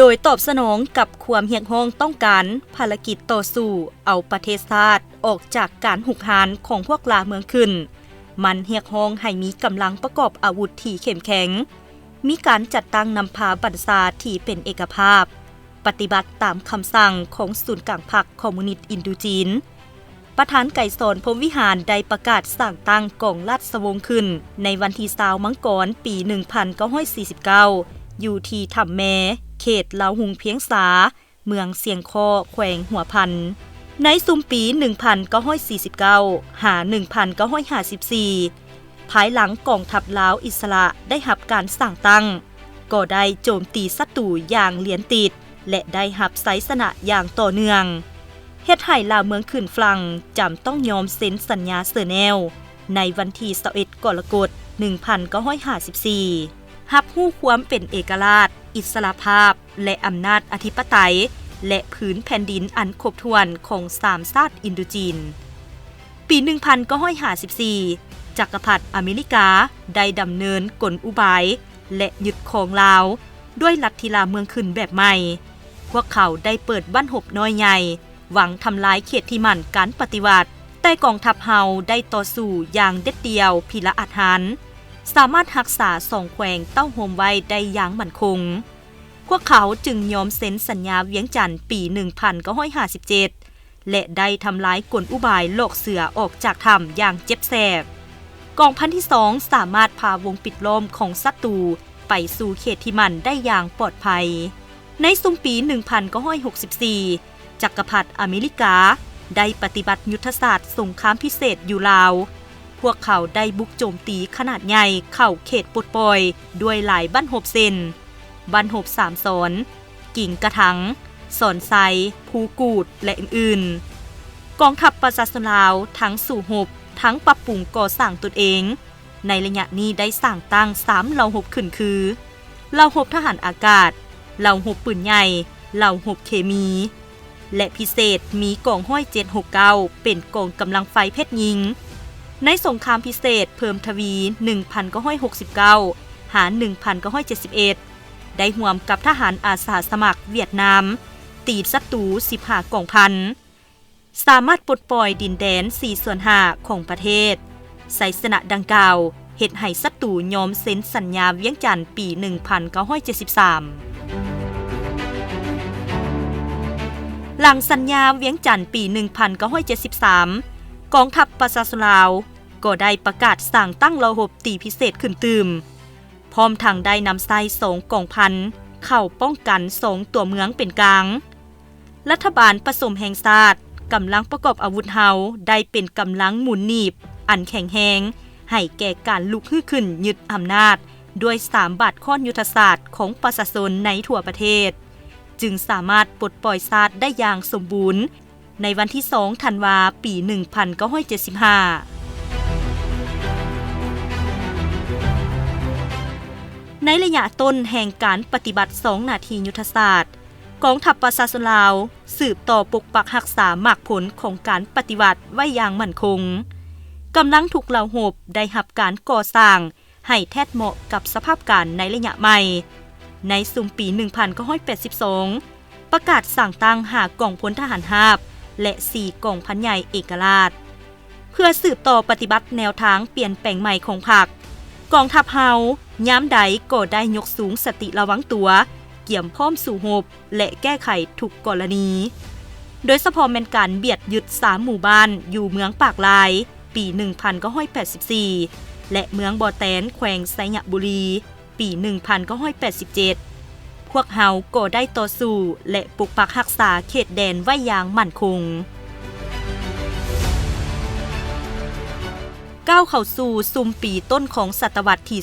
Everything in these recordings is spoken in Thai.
โดยตอบสนองกับความเรียกร้องต้องการภารกิจต่อสู้เอาประเทศชาติออกจากการหุกหานของพวกลาเมืองขึ้นมันเรียกร้องให้มีกำลังประกอบอาวุธที่เข้มแข็งมีการจัดตั้งนำพาบัญชาที่เป็นเอกภาพปฏิบัติตามคำสั่งของศูนย์กลางพรรคคอมมิวนิสต์อินโดจีนประธานไก่สอนพรหมวิหารได้ประกาศสร้างตั้งกองราชวงศ์ขึ้นในวันที่20มังกรปี 1949 อยู่ที่ถ้ำแมเขตลาวหุงเพียงสาเมืองเสียงคอแขวงหัวพันในซุมปี 1949 หา 1954 ภายหลังกองทัพลาวอิสระได้รับการสร้างตั้งก็ได้โจมตีศัตรูอย่างเลียนติดและได้รับไสชนะอย่างต่อเนื่องเฮ็ดให้ลาวเมืองขึ้นฝรั่งจำต้องยอมเซ็นสัญญาเซอร์แนลในวันที่21กรกฎาคม 1954 รับรู้ความเป็นเอกราชอิสรภาพและอำนาจอธิปไตยและผืนแผ่นดินอันครบถ้วนของ3ชาติอินโดจีนปี 1954 จักรพรรดิอเมริกาได้ดำเนินกลอุบายและยึดครองลาวด้วยลัทธิลาเมืองขึ้นแบบใหม่พวกเขาได้เปิดบ้านหบน้อยใหญ่หวังทำลายเขตที่มั่นการปฏิวัติแต่กองทัพเฮาได้ต่อสู้อย่างเด็ดเดี่ยวพิละอาหารสามารถรักษา2แขวงเต้าโฮมไว้ได้อย่างมั่นคงพวกเขาจึงยอมเซ็นสัญญาเวียงจันทน์ปี 1957 และได้ทำลายกลอุบายโลกเสือออกจากถ้ำอย่างเจ็บแสบกองพันที่2สามารถพาวงปิดล้อมของศัตรูไปสู่เขตที่มั่นได้อย่างปลอดภัยในซุมปี 1964 จักรพรรดิอเมริกาได้ปฏิบัติยุทธศาสตร์สงครามพิเศษอยู่ลาวพวกเขาได้บุกโจมตีขนาดใหญ่เข้าเขตปลดปล่อยด้วยหลายบ้านหบเซนบ้านหบ3สอนกิ่งกระถังสอนไซภูกูดและอื่นๆกองทัพประชาชนลาวทั้งสู่หบทั้งปรับปรุงก่อสร้างตนเองในระยะนี้ได้สร้างตั้ง3เหล่าหบขึ้นคือเหล่าหบทหารอากาศเหล่าหบปืนใหญ่เหล่าหบเคมีและพิเศษมีกองห้อย769เป็นกองกำลังไฟเพชรยิงในสงครามพิเศษเพิ่มทวี 1969 หา 1971 ได้ร่วมกับทหารอาสาสมัครเวียดนามตีศัตรู15กองพันสามารถปลดปล่อยดินแดน4/5ของประเทศไสชนะดังกล่าวเฮ็ดให้ศัตรูยอมเซ็นสัญญาเวียงจันทน์ปี 1973 หลังสัญญาเวียงจันทน์ปี 1973 กองทัพประชาชนลาวก็ได้ประกาศสร้างตั้งระบบตีพิเศษขึ้นตืมพร้อมทั้งได้นำไส้2กองพันเข้าป้องกัน2ตัวเมืองเป็นกลางรัฐบาลผสมแห่งชาติกำลังประกอบอาวุธเฮาได้เป็นกำลังหมุนหนีบอันแข็งแรงให้แก่การลุกฮื้อขึ้นยึดอำนาจด้วย3บาทข้อนยุทธศาสตร์ของประชาชนในทั่วประเทศจึงสามารถปลดปล่อยชาติได้อย่างสมบูรณ์ในวันที่2ธันวาคมปี 1975ในระยะต้นแห่งการปฏิบัติ2นาทียุทธศาสตร์กองทัพประชาชนลาวสืบต่อปกปักรักษามากผลของการปฏิบัติไว้อย่างมั่นคงกำลังถูกเหล่าหบได้รับการก่อสร้างให้แทดเหมาะกับสภาพการในระยะใหม่ในซุมปี 1982 ประกาศสั่งตั้ง5กองพลทหารราบและ4กองพันใหญ่เอกราชเพื่อสืบต่อปฏิบัติแนวทางเปลี่ยนแปลงใหม่ของพรรคกองทัพเฮายามใดก็ได้ยกสูงสติระวังตัวเกี่ยมพร้อมสู่รบและแก้ไขทุกกรณีโดยเฉพาะแม่นการเบียดยึด3หมู่บ้านอยู่เมืองปากลายปี 1984 และเมืองบ่อแตนแขวงไสยบุรีปี 1987 พวกเฮาก็ได้ต่อสู้และปกปักรักษาเขตแดนไว้อย่างมั่นคงก้าวเข้าสู่ซุมปีต้นของศตวรรษที่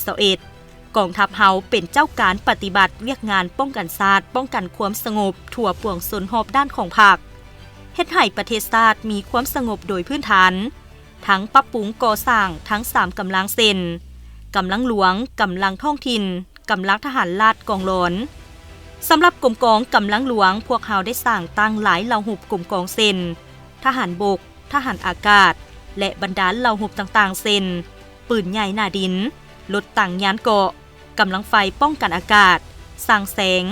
21กองทัพเฮาเป็นเจ้าการปฏิบัติเวียกงานป้องกันชาติป้องกันความสงบทั่วปวงชนรอบด้านของพรรคเฮ็ดให้ประเทศชาติมีความสงบโดยพื้นฐานทั้งปรับปรุงก่อสร้างทั้ง3กำลังเซ็นกำลังหลวงกำลังท้องถิ่นกำลังทหารราษฎร์กองร้อนสำหรับกรมกองกำลังหลวงพวกเฮาได้สร้างตั้งหลายเหล่าหุบกรมกองเซ็นทหารบกทหารอากาศและบรรดาเหล่าหุบต่างๆเซ็นปืนใหญ่หน้าดินรถตั้งยานเกาะกำลังไฟป้องกันอากาศสร้างแสง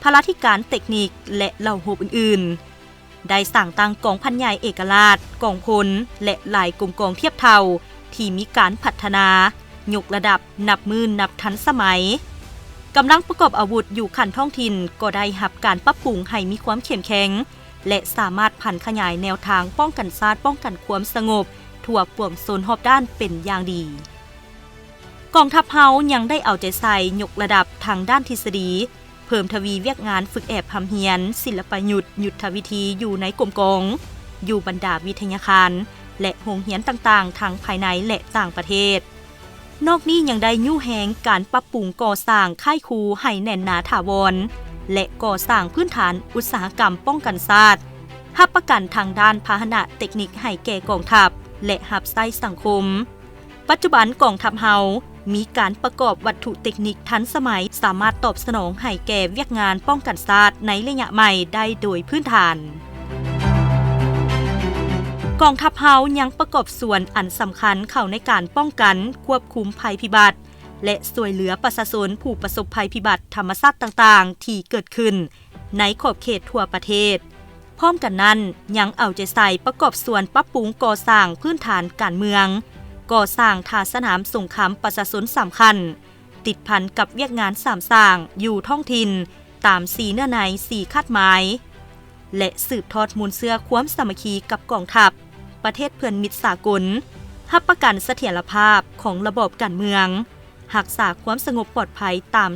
พลาธิการเทคนิคและเหล่าโฮบอื่นๆได้สร้างตั้งกองพันใหญ่เอกราชกองพลและหลายกลุ่มกองเทียบเท่าที่มีการพัฒนายกระดับนับมื่นนับทันสมัยกำลังประกอบอาวุธอยู่ขันท้องถิ่นก็ได้รับการปรับปรุงให้มีความเข้มแข็งและสามารถพันขยายแนวทางป้องกันชาติป้องกันความสงบทั่วปวงโซนรอบด้านเป็นอย่างดีกองทัพเฮายังได้เอาใจใส่ยกระดับทางด้านทฤษฎีเพิ่มทวีเวียกงานฝึกแอบพำเฮียนศิลปยุทธ์ยุทธวิธีอยู่ในกรมกองอยู่บรรดาวิทยาคารและโรงเรียนต่างๆทั้งภายในและต่างประเทศนอกนี้ยังได้ยู่แหงการปรับปรุงก่อสร้างค่ายครูให้แน่นหนาถาวรและก่อสร้างพื้นฐานอุตสาหกรรมป้องกันชาติรับประกันทางด้านพาหนะเทคนิคให้แก่กองทัพและรับใช้สังคมปัจจุบันกองทัพเฮามีการประกอบวัตถุเทคนิคทันสมัยสามารถตอบสนองให้แก่เวียกงานป้องกันชาติในระยะใหม่ได้โดยพื้นฐานกองทัพเฮายังประกอบส่วนอันสำคัญเข้าในการป้องกันควบคุมภัยพิบัติและช่วยเหลือประชาชนผู้ประสบภัยพิบัติธรรมชาติต่างๆที่เกิดขึ้นในขอบเขตทั่วประเทศพร้อมกันนั้นยังเอาใจใส่ประกอบส่วนปรับปรุงก่อสร้างพื้นฐานการเมืองก่อสร้างท่าสนามสงครามประชาชนสำคัญติดพันกับเวียกงานสามสร้างอยู่ท้องถิ่นตาม4เนื้อใน4คาดหมายและสืบทอดมูลเสื้อความสามัคคีกับกองทัพประเทศเพื่อนมิตรสากลรับประกันเสถียรภาพของระบบการเมืองรักษาความสงบปลอดภัยตาม